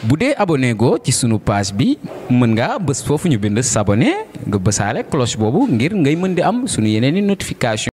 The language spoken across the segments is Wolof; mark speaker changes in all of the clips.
Speaker 1: bu dee abonné go ci sunu page bi mën nga bës foofu ñu bind s'abonner nga bësaale cloche boobu ngir ngay mën di am sunu yeneeni notification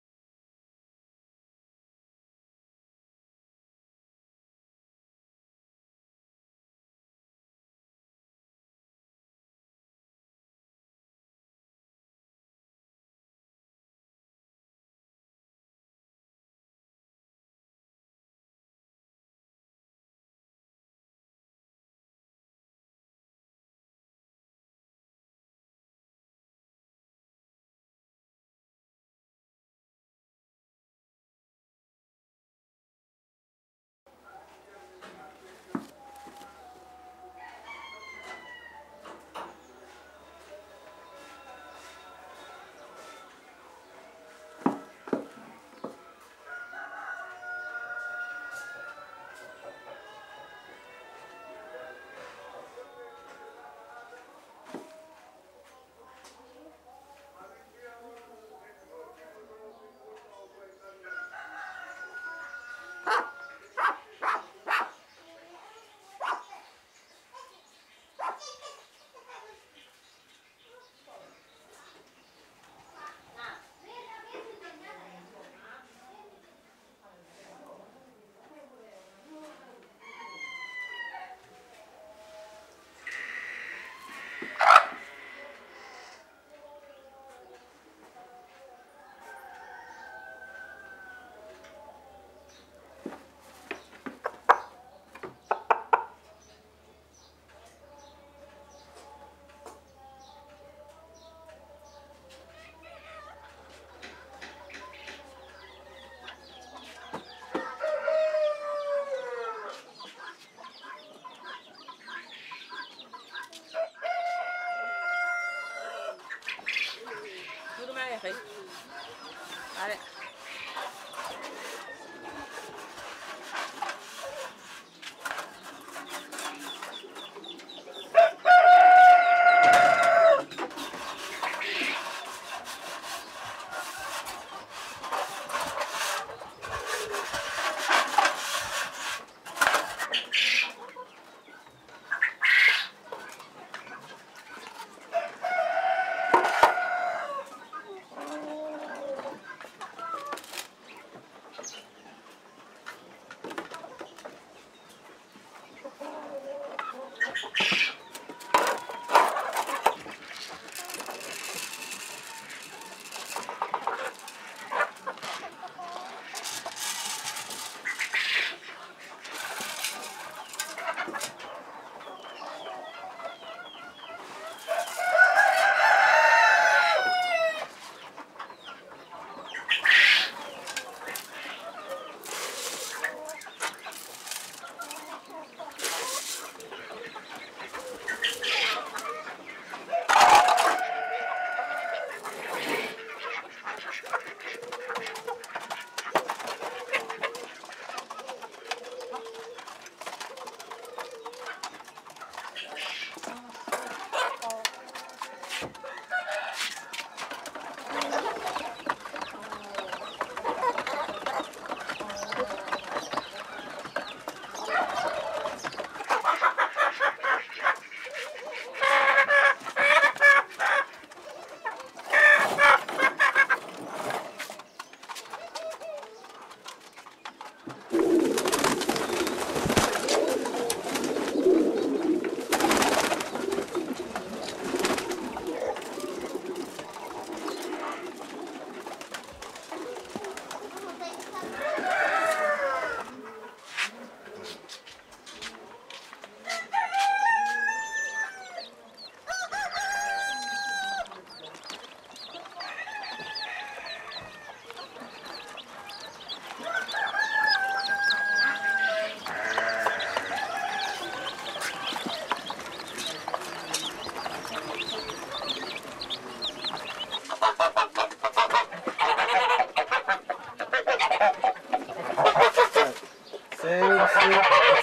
Speaker 2: Vale.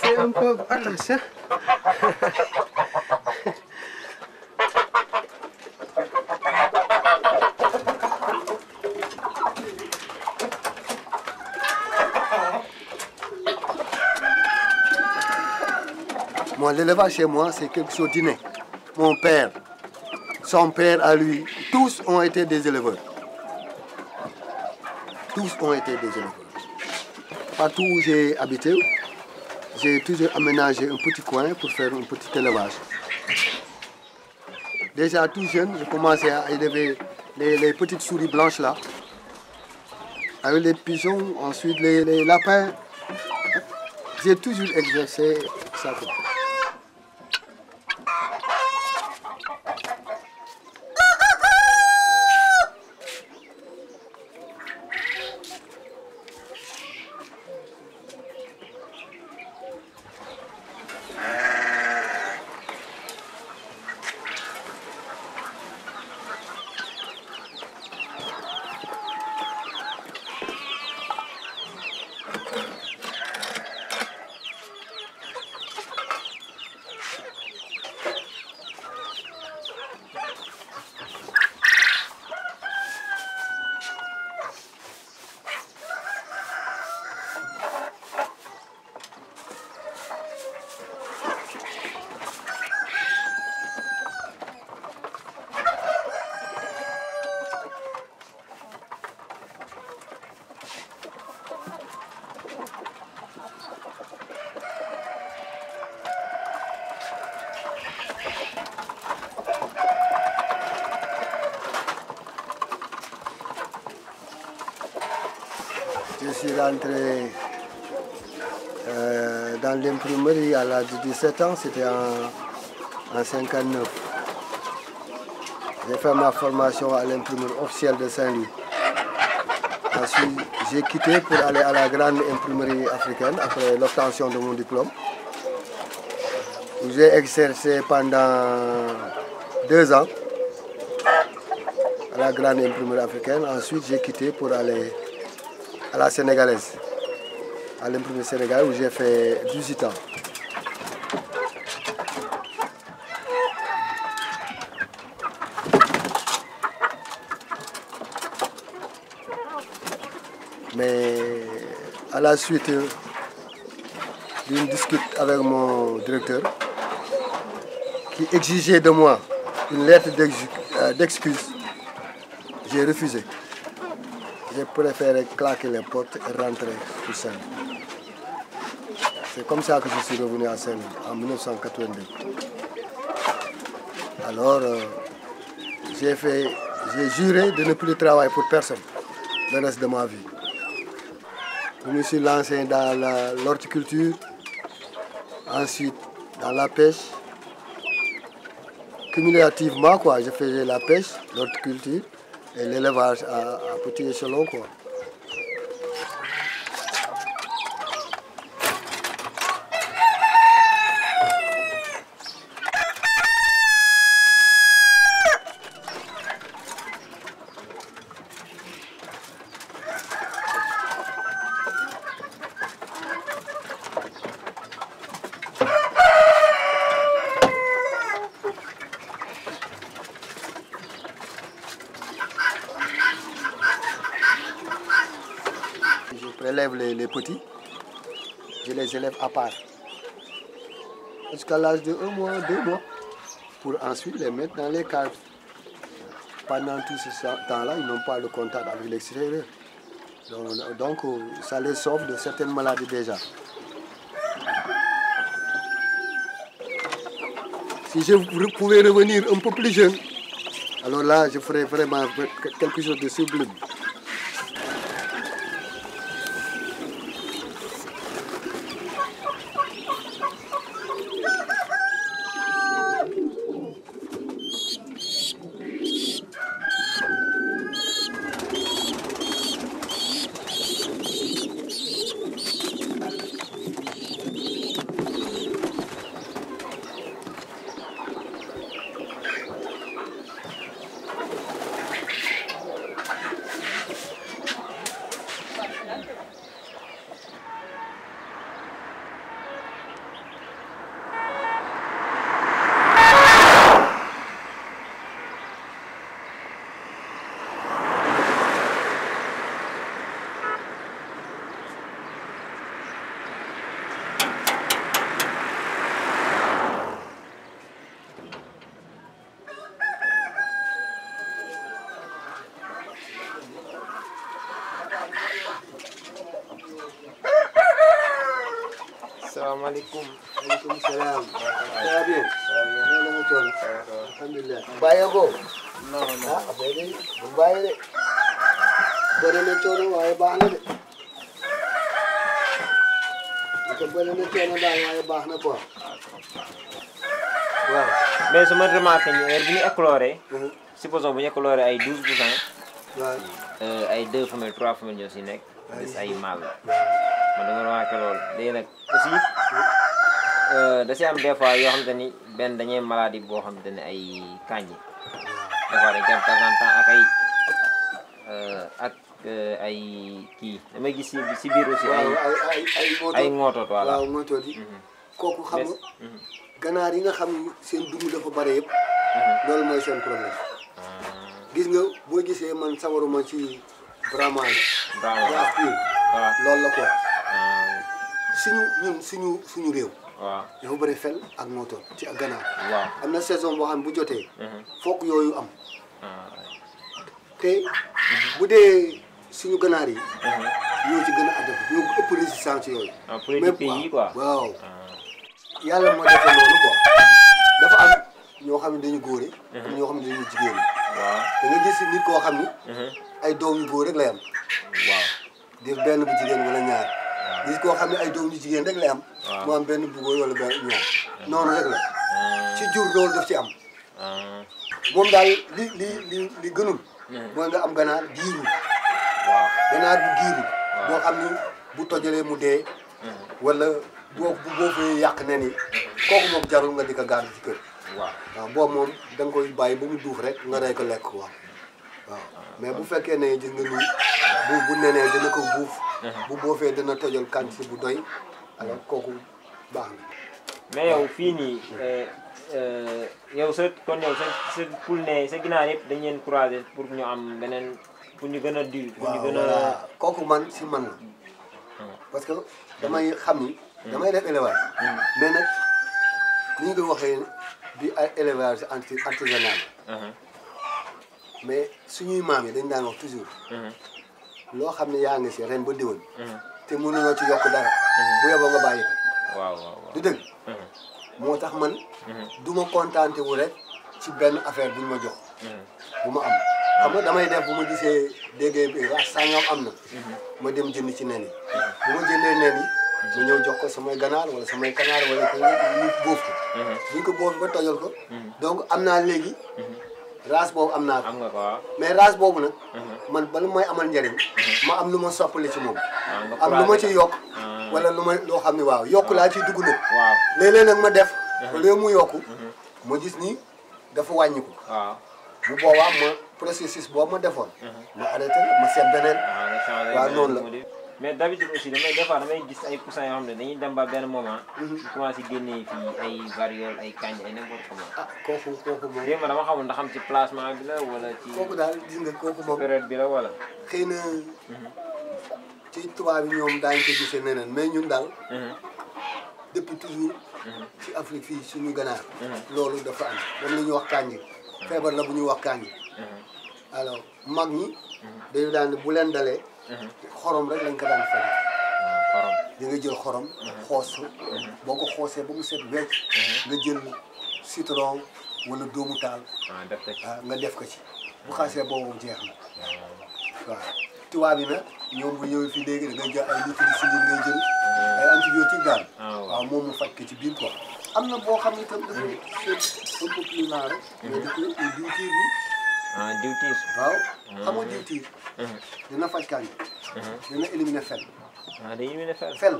Speaker 3: C'est un peu... Attention.
Speaker 4: Moi, l'élevage chez moi, c'est quelque chose d'inné. Mon père, son père à lui, tous ont été des éleveurs. Tous ont été des éleveurs. Partout où j'ai habité, j'ai toujours aménagé un petit coin pour faire un petit élevage. Déjà tout jeune, je commençais à élever les petites souris blanches là, avec les pigeons, ensuite les lapins. J'ai toujours exercé ça. Je suis rentré dans l'imprimerie à l'âge de 17 ans, c'était en 59. J'ai fait ma formation à l'imprimerie officielle de Saint-Louis. Ensuite, j'ai quitté pour aller à la grande imprimerie africaine après l'obtention de mon diplôme. J'ai exercé pendant 2 ans à la grande imprimerie africaine. Ensuite, j'ai quitté pour aller à la sénégalaise, à l'imprimerie sénégalaise où j'ai fait 18 ans. Mais à la suite d'une discute avec mon directeur qui exigeait de moi une lettre d'excuse, j'ai refusé. J'ai préféré claquer les portes et rentrer tout seul. C'est comme ça que je suis revenu à Saint-Louis en 1982. Alors, j'ai juré de ne plus travailler pour personne le reste de ma vie. Je me suis lancé dans l'horticulture, ensuite dans la pêche. Cumulativement, je faisais la pêche, l'horticulture et l'élevage à petit échelon, quoi. Je prélève les petits, je les élève à part, jusqu'à l'âge de 1 mois, 2 mois, pour ensuite les mettre dans les cages. Pendant tout ce temps-là, ils n'ont pas de contact avec l'extérieur. Donc, ça les sauve de certaines maladies déjà. Si je pouvais revenir un peu plus jeune, alors là, je ferais vraiment quelque chose de sublime.
Speaker 5: salaamaaleykum.
Speaker 4: Waaleykum salaam. Ça va bien. Loolu la ma toll. Alhamdulilah. bàyyi ko.
Speaker 5: non non
Speaker 4: ah affaire yi bu bàyyi de. bëri na coono waaye baax na de. parce que bëri na coono daal waaye baax na quoi. waaw.
Speaker 5: mais su ma remarqué ni heure bu ñu écloré. supposons bu ñu écloré ay 12%.
Speaker 4: waaw.
Speaker 5: ay 2 femelles 3 femelles ñoo si nekk. des ay mâles man dama remarqué loolu léegi nag aussi da si am des fois yoo xamante ni benn dañuy maladie boo xamante ne ay kànji des fois dañ koy am temps en temps ak ay kii damay gis si biir aussi. ay ngootoot voilà
Speaker 4: waaw ngootoot yi. kooku xam nga. ganaar yi nga xam ne seen dund dafa bare yëpp. loolu mooy seen problème. gis nga boo gisee man sawaruma ci brahman yi.
Speaker 5: waaw
Speaker 4: loolu la quoi. suñu réew.
Speaker 5: waaw
Speaker 4: dafa bëri fel ak ngootoot ci ak ganaar.
Speaker 5: waaw
Speaker 4: am na saison boo xam ne bu jotee. foog yooyu am. te bu dee suñu ganaar yi. ñoo ci gën a adapté ñoo ëpp résistance yooyu.
Speaker 5: pour les pays yi quoi.
Speaker 4: waaw yàlla moo defee noonu quoi. dafa am ñoo xam ne dañu góore. am ñoo xam ne dañu jigéen ñi.
Speaker 5: waaw
Speaker 4: da nga gis nit koo xam ni. ay doom yu góor rek lay am.
Speaker 5: waaw
Speaker 4: def benn bu jigéen wala ñaar. gis koo xam ne ay doom yu jigéen rek lay am.
Speaker 5: waaw
Speaker 4: mu am benn bu góor wala benn ñaar. noonu rek la. ci jur loolu daf ci am. moom daal li gënul. mooy nga am ganaar giirul.
Speaker 5: waaw
Speaker 4: ganaar bu giirul. boo xam ni bu tojalee mu dee. wala boo fee yàq ne ni kooku moom jarul nga di ko garder ci kër. waaw boobu moom da nga koy bàyyi ba mu duuf rek nga rey ko lekk waaw. mais bu fekkee ne gis nga ni bu nenee dina ko buuf. bu boofee dina tojal quantité bu doy. alors kooku baax na.
Speaker 5: mais yow fii nii yow sa poule ne sa ginaar yëpp dañu leen croiser pour ñu am beneen pour ñu gën a diw. pour ñu gën a
Speaker 4: kooku man si man la. parce que damay xam ni. damay def élevage. mais nag ni ñu koy waxee bi ay élevage artisanal. mais suñuy maam yi dañ daan wax toujours. loo xam ne yaa ngi si ren ba déwén. te mënuloo ci yokk dara. bu yeboo nga bàyyi ko.
Speaker 5: waaw waaw
Speaker 4: du dëgg. moo tax man. du ma contenté wu rek ci benn affaire bu ñu ma jox. bu ma am xam nga damay def bu ma gisee déggee bi sangam am na. ma dem jënd ci nen yi. bu ma jëndee nen yi. ma ñëw jox ko samay ganaar wala samay kanaar wala ko ñu bóof ko. buñ ko bóof ba tojal ko. donc am naa léegi. race boobu am naa ko.
Speaker 5: am nga ko waaw.
Speaker 4: mais race boobu nag. man bala mooy amal njariñ. ma am lu ma soppali ci moom. am lu ma ci yokk. wala lu ma loo xam ne waaw yokk laa ciy dugg nag.
Speaker 5: waaw
Speaker 4: léeg-léeg nag ma def. léegi mu yokku. ma gis ni dafa wàññiku.
Speaker 5: waaw
Speaker 4: bu boobaa ma processus boobu ma defoon. ma arrêté ma seet beneen. waaw noonu la.
Speaker 5: mais d'habitude aussi des fois damay gis ay poussins yoo xam ne dañuy dem ba benn moment. ñu commencé génnee fii ay variole ay kanj ay n'importe comment.
Speaker 4: ah kooku moom.
Speaker 5: démb dama xamul ndax xam ci placement bi la wala ci.
Speaker 4: kooku daal gis nga kooku moom.
Speaker 5: période bi la wala.
Speaker 4: xëy na ci tubaab yi ñoom daañu ko gisee neneen mais ñun daal. depuis toujours. ci Afrique fii suñu ganaar. loolu dafa am moom la ñuy wax kanj. feebar la bu ñuy wax kanj. alors mag ñi. dañu daan bu leen dalee. xorom rek lañ ko daan fay.
Speaker 5: xorom
Speaker 4: di nga jël xorom. xoos boo ko xoosee ba mu set wecc. nga jël citron wala doomu taal. nga def ko ci. bu xasee boobu jeex na. waaw tubaab yi nag ñoom bu ñëwee fii léegi da ngay jël ay nitricilline ngay jël. ay antibiotique daal. waaw moom mu faj ko ci biir quoi. am na boo xam ne itam dafa un peu plus lent rek. mais da koy diwtiir bi.
Speaker 5: diwtiir.
Speaker 4: waaw xam nga diwtiir. dina faj kànja. dina éliminer fel.
Speaker 5: day éliminer fel.
Speaker 4: fel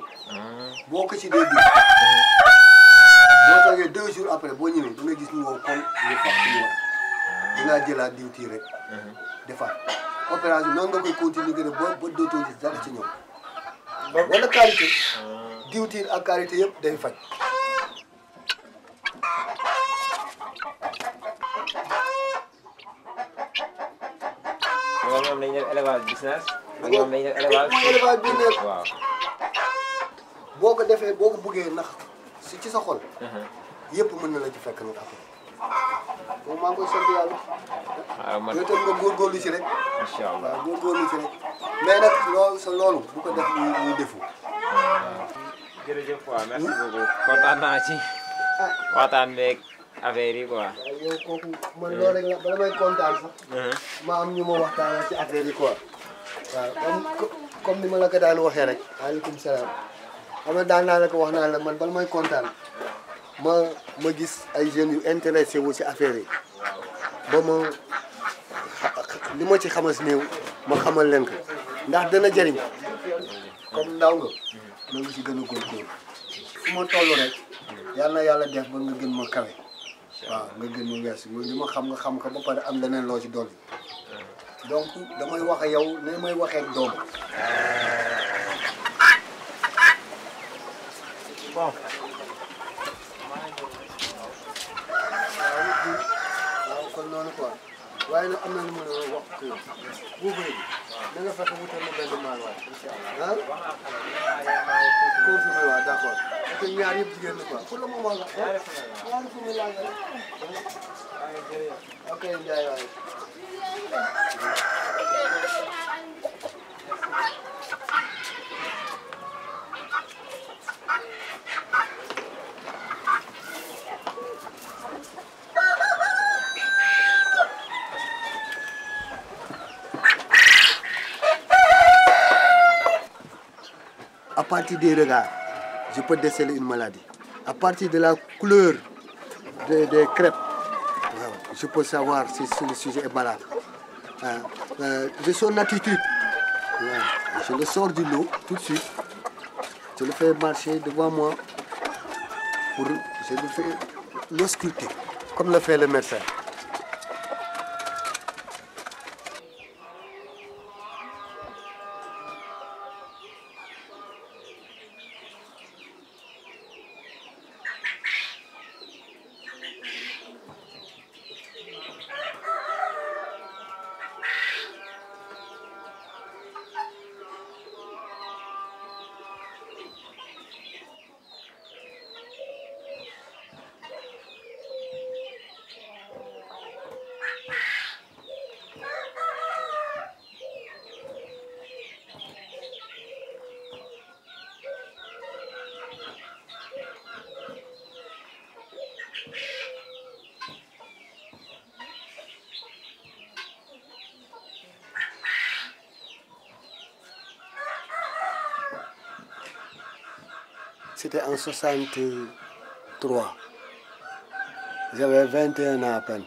Speaker 4: boo ko ci dee diw. boo toogee 2 jours après boo ñëwee da nga gis ñu wow kon ñu fàq ñu war. dinaa jëlaat diwtiir rek. defaat opération noonu nga koy continuer gën a ba dootoo gis dara ci ñoom. wala qualité. diwtiir ak qualité yëpp day faj.
Speaker 5: ñoom dañuy def élevage business. ak ñoom dañuy def élevage.
Speaker 4: élevage business.
Speaker 5: waaw.
Speaker 4: boo ko defee boo ko buggee ndax si ci sa xol. yëpp mën na la ci fekk nag après. moom maa ngi koy sant yàlla.
Speaker 5: waaw man
Speaker 4: yow itam nga góorgóorlu ci rek.
Speaker 5: incha allah
Speaker 4: waaw góorgóorlu ci rek. mais nag loolu bu ko def muy defu.
Speaker 5: jërëjëf quoi merci beaucoup kontaan naa ci waxtaan beeg affaire yi quoi.
Speaker 4: waaw yow kooku man loolu rek la bala may kontaan sax. ma am ñu ma waxtaanal ci affaire yi quoi. waaw comme ni ma la ko daan waxee rek. waaleykum salaam. xam nga daan naa la ko wax naa la man bala may kontaan ma gis ay jeunes yu intéressé wu ci affaire yi ba ma li ma ci xamas néew ma xamal leen ko ndax dana jëriñ comme ndaw nga na nga ci gën a góorgóorlu fu ma toll rek yal na yàlla def ba nga gën ma kawe waaw nga gën ma weesu li ma xam nga xam ko ba pare am leneen loo ci dolli donc damay wax ak yow ne may waxee ak doom bon waaw kon noonu quoi waaye nag am na lu ma la wax ko buubu bi na nga fexe wutal ma benn maal waay incha allah confirmé waaw d'accord parce que ñaar yëpp jigéen la quoi pour le moment la ñaari fu mu laaj rek ok Ndiaye waay à partir des regards, je peux déceler une maladie. À partir de la couleur des crêpes, je peux savoir si le sujet est malade. De son attitude, je le sors du lot tout de suite. Je le fais marcher devant moi. Je le fais l'ausculter, comme le fait le médecin. C'était en 63. J'avais 21 ans à peine.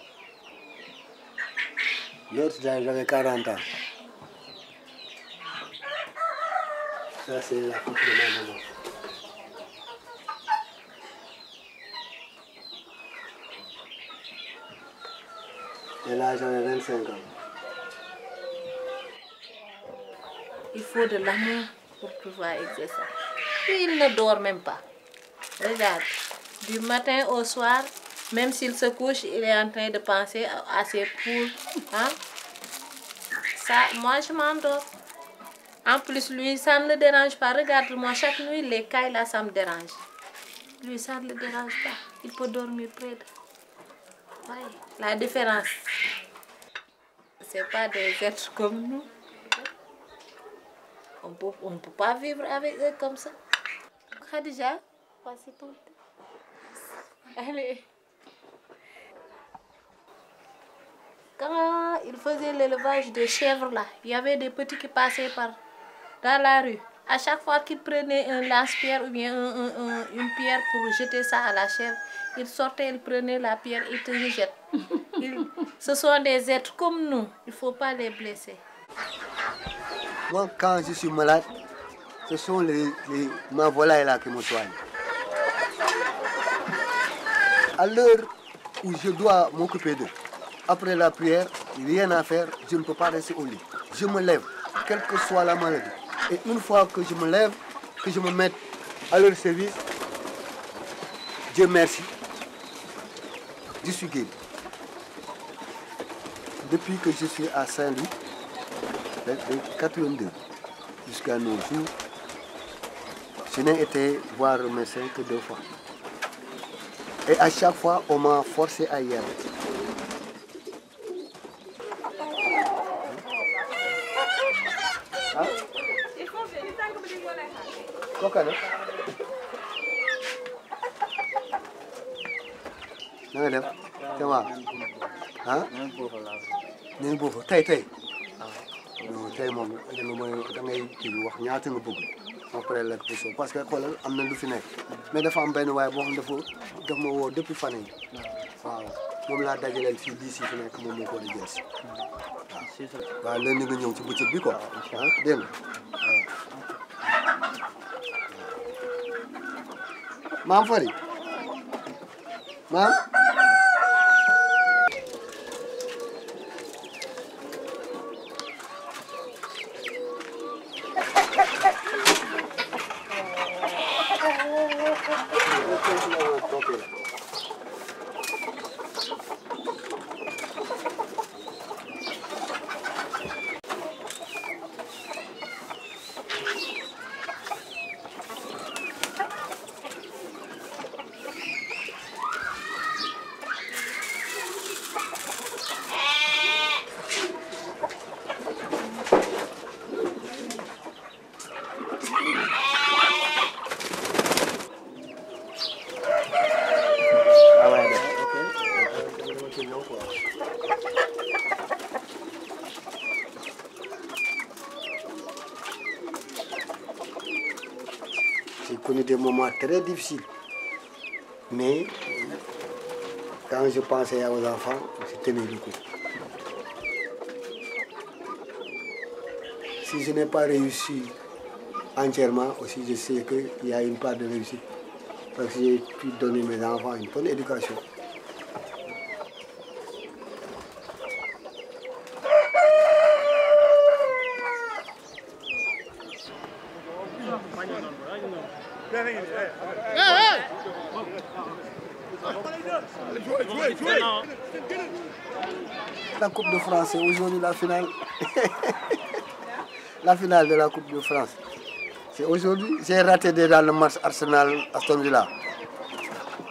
Speaker 4: L'autre, j'avais 40 ans. Ça, c'est la coupe de ma maman. Et là, j'avais 25 ans.
Speaker 2: Il faut de l'amour pour pouvoir exercer. Puis il ne dort même pas. Regarde, du matin au soir, même s'il se couche, il est en train de penser à ses poules. Hein? Ça, moi, je m'endors. En plus, lui, ça ne le dérange pas. Regarde-moi, chaque nuit, les cailles là, ça me dérange. Lui, ça ne le dérange pas. Il peut dormir près de... Ouais, la différence. C'est pas des êtres comme nous. On ne peut pas vivre avec eux comme ça. Khadija, voici ton thé. Allez. Quand il faisait l'élevage de chèvres là, il y avait des petits qui passaient dans la rue. À chaque fois qu'il prenait un lance-pierre ou bien une pierre pour jeter ça à la chèvre, il sortait, il prenait la pierre et te le jette. Ce sont des êtres comme nous, il ne faut pas les blesser.
Speaker 4: Moi, quand je suis malade, ce sont ma volaille là qui me soigne. À l'heure où je dois m'occuper d'eux, après la prière, rien à faire, je ne peux pas rester au lit. Je me lève, quelle que soit la maladie. Et une fois que je me lève, que je me mette à leur service, Dieu merci, je suis guéri. Depuis que je suis à Saint-Louis, de 82 jusqu'à nos jours, je n'ai été voir le médecin que 2 fois. Et à chaque fois, on m'a forcé à y aller. Hein? Coca, non? na nga def ça va ah neen boobu tey non tey moom da ngay kii wax ñaata nga bëgg après la ko parce que xoolal am na lu fi nekk mais dafa am benn waaye boo xam daf ma woo depuis fan yi waaw moom laa dajaleel fii bii si fi nekk moom moo ko di jël si waaw léegi nga ñëw ci bëccëg bi quoi ah dégg nga waaw maam Fari maam J'ai connu des moments très difficiles. Mais quand je pensais aux enfants, je tenais le coup. Si je n'ai pas réussi entièrement, aussi je sais qu'il y a une part de réussite. Parce que j'ai pu donner mes enfants une bonne éducation. La Coupe de France, c'est aujourd'hui la finale. La finale de la Coupe de France. C'est aujourd'hui. J'ai raté déjà le match Arsenal-Aston Villa.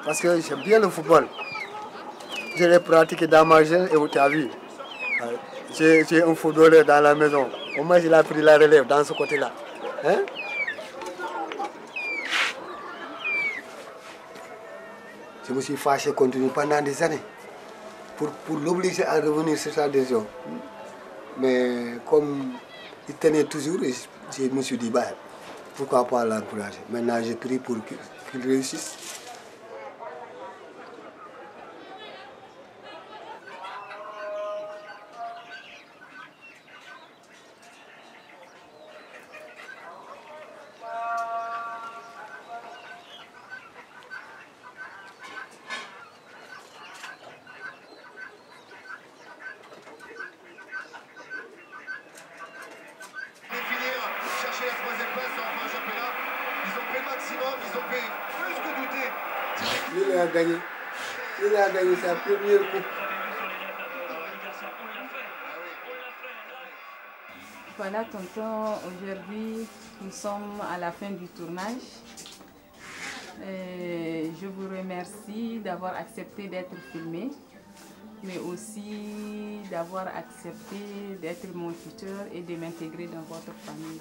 Speaker 4: Parce que j'aime bien le football. Je l'ai pratiqué dans ma jeune et tu as vu. J'ai un footballeur dans la maison. Au moins, il a pris la relève dans ce côté-là. Hein? Je me suis fâché contre lui pendant des années pour l'obliger à revenir sur sa décision. Mais comme il tenait toujours, je me suis dit, bah, pourquoi pas l'encourager. Maintenant, j'ai pris pour qu'il réussisse. Il a gagné. Il a gagné sa première coupe.
Speaker 6: Voilà, tonton, aujourd'hui, nous sommes à la fin du tournage. Je vous remercie d'avoir accepté d'être filmé, mais aussi d'avoir accepté d'être mon tuteur et de m'intégrer dans votre famille.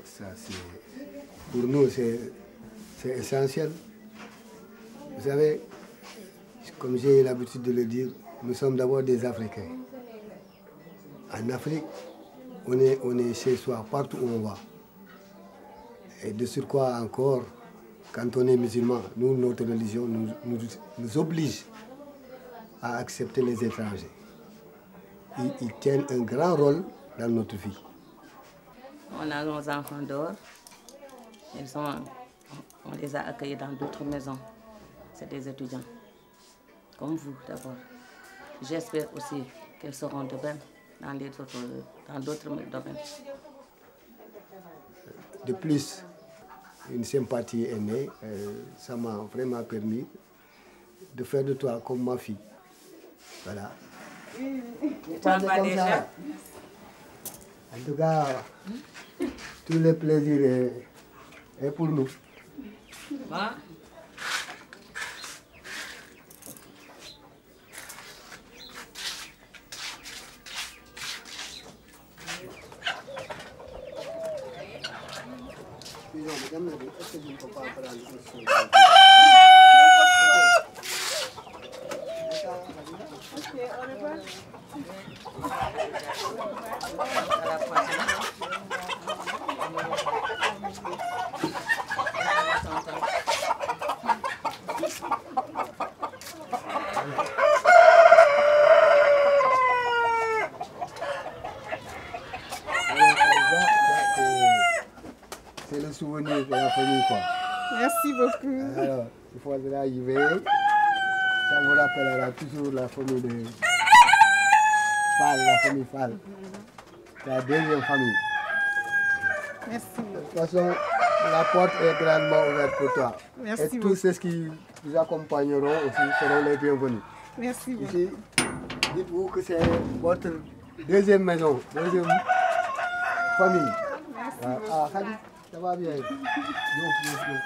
Speaker 4: Ça, pour nous, c'est essentiel. Vous savez, comme j'ai l'habitude de le dire, nous sommes d'abord des Africains. En Afrique, on est chez soi, partout où on va. Et de surcroît encore, quand on est musulman, nous, notre religion nous oblige à accepter les étrangers. Ils tiennent un grand rôle dans notre vie.
Speaker 6: On a nos enfants dehors. On les a accueillis dans d'autres maisons. C'est des étudiants, comme vous d'abord. J'espère aussi qu'ils seront de même dans d'autres domaines.
Speaker 4: De plus, une sympathie est née. Ça m'a vraiment permis de faire de toi comme ma fille. Voilà.
Speaker 6: Pas déjà.
Speaker 4: En tout cas, tout le plaisir est pour nous.
Speaker 6: Voilà.
Speaker 4: Est-ce que je ne peux pas prendre
Speaker 3: Merci beaucoup.
Speaker 4: Alors, il faudra y veiller. Ça vous rappellera toujours la famille de Fall, la famille Fall. C'est la deuxième famille.
Speaker 3: Merci.
Speaker 4: De toute façon, la porte est grandement ouverte pour toi.
Speaker 3: Merci
Speaker 4: Et
Speaker 3: beaucoup.
Speaker 4: tous ceux qui vous accompagneront aussi seront les bienvenus.
Speaker 3: Merci beaucoup.
Speaker 4: Ici, dites-vous que c'est votre deuxième maison, deuxième famille. Ah, Khady, ça va bien. Donc.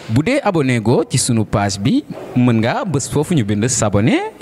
Speaker 1: bu dee abonné go ci sunu page bi mën nga bës foofu ñu bind s'abonner